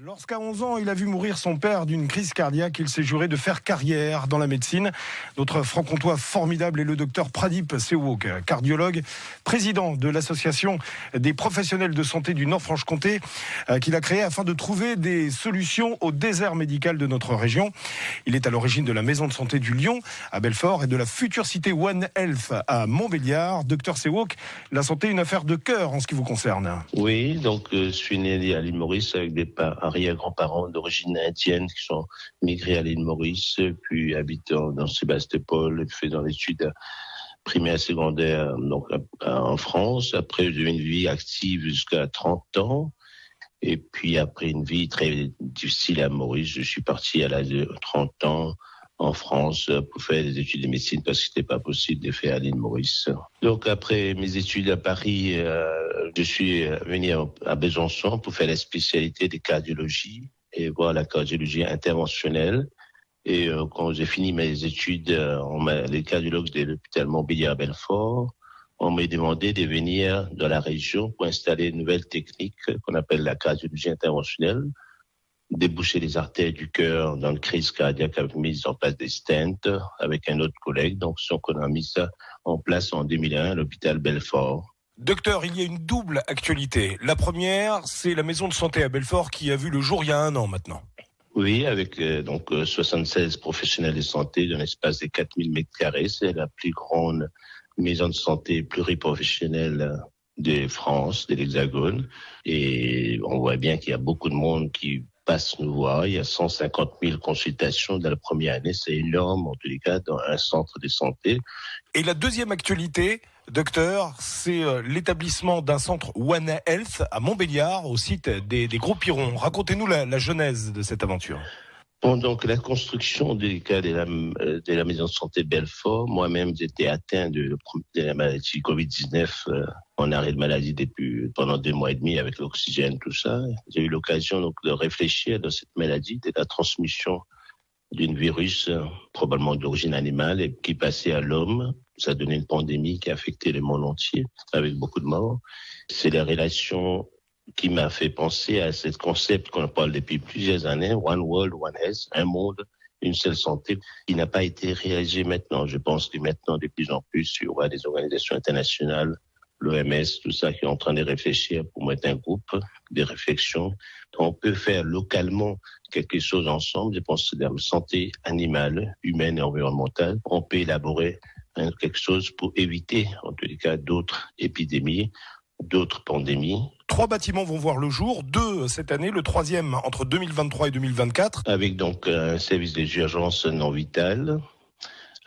Lorsqu'à 11 ans, il a vu mourir son père d'une crise cardiaque, il s'est juré de faire carrière dans la médecine. Notre franc-comtois formidable est le docteur Pradip Sewok, cardiologue, président de l'association des professionnels de santé du Nord-Franche-Comté, qu'il a créé afin de trouver des solutions au désert médical de notre région. Il est à l'origine de la maison de santé du Lion à Belfort et de la future cité One Health à Montbéliard. Docteur Sewok, la santé est une affaire de cœur en ce qui vous concerne. Oui, donc je suis né à l'île Maurice avec des arrière-grands-parents d'origine indienne qui sont migrés à l'île Maurice, puis habitant dans Sébastopol, faisant des études primaires, secondaires donc en France. Après, j'ai eu une vie active jusqu'à 30 ans. Et puis après une vie très difficile à Maurice, je suis parti à l'âge de 30 ans en France pour faire des études de médecine parce que c'était pas possible de faire à l'île Maurice. Donc après mes études à Paris, je suis venu à Besançon pour faire la spécialité de cardiologie et voir la cardiologie interventionnelle. Et quand j'ai fini mes études, les cardiologues de l'hôpital Montbéliard à Belfort, on m'a demandé de venir dans la région pour installer une nouvelle technique qu'on appelle la cardiologie interventionnelle, déboucher les artères du cœur dans une crise cardiaque avec mise en place des stents avec un autre collègue. Donc, on a mis ça en place en 2001 à l'hôpital Belfort. Docteur, il y a une double actualité. La première, c'est la maison de santé à Belfort qui a vu le jour il y a 1 an maintenant. Oui, avec 76 professionnels de santé d'un espace de 4000 m². C'est la plus grande maison de santé pluriprofessionnelle de France, de l'Hexagone. Et on voit bien qu'il y a beaucoup de monde qui passe nous voir. Il y a 150 000 consultations dans la première année. C'est énorme, en tous les cas, dans un centre de santé. Et la deuxième actualité, docteur, c'est l'établissement d'un centre One Health à Montbéliard, au site des Gros Pirons. Racontez-nous la genèse de cette aventure. Pendant que la construction des cas de la maison de santé Belfort, moi-même j'étais atteint de la maladie Covid-19 en arrêt de maladie pendant 2 mois et demi avec l'oxygène, tout ça. J'ai eu l'occasion donc de réfléchir dans cette maladie, de la transmission d'un virus probablement d'origine animale et qui passait à l'homme. Ça a donné une pandémie qui a affecté le monde entier avec beaucoup de morts. C'est la relation qui m'a fait penser à ce concept qu'on parle depuis plusieurs années, One World, One Health, un monde, une seule santé, qui n'a pas été réalisé maintenant. Je pense que maintenant, de plus en plus, il y aura des organisations internationales, l'OMS, tout ça, qui est en train de réfléchir pour mettre un groupe de réflexion. On peut faire localement quelque chose ensemble. Je pense que c'est la santé animale, humaine et environnementale. On peut élaborer quelque chose pour éviter, en tous les cas, d'autres épidémies, d'autres pandémies. 3 bâtiments vont voir le jour, 2 cette année, le 3e entre 2023 et 2024. Avec donc un service des urgences non vitales,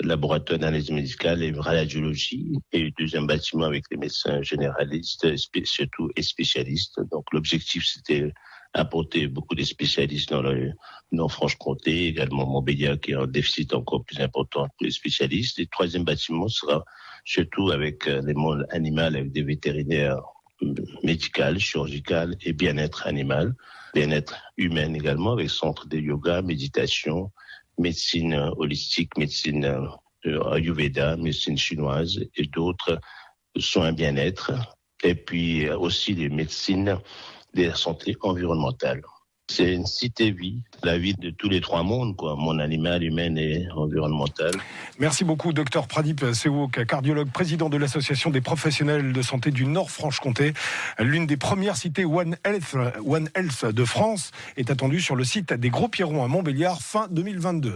laboratoire d'analyse médicale et radiologie, et le 2e bâtiment avec les médecins généralistes surtout et spécialistes. Donc l'objectif c'était apporter beaucoup de spécialistes dans le Nord-Franche-Comté, également Montbéliard qui a un déficit encore plus important pour les spécialistes. Et le 3e bâtiment sera surtout avec les mondes animal, avec des vétérinaires médical, chirurgical et bien-être animal, bien-être humain également, avec centre de yoga, méditation, médecine holistique, médecine ayurveda, médecine chinoise et d'autres soins bien-être, et puis aussi les médecines de la santé environnementale. C'est une cité-vie, la vie de tous les 3 mondes, quoi, monde animal, humain et environnemental. Merci beaucoup, docteur Pradip Sewok, cardiologue, président de l'association des professionnels de santé du Nord-Franche-Comté. L'une des premières cités One Health de France est attendue sur le site des Gros Pirons à Montbéliard fin 2022.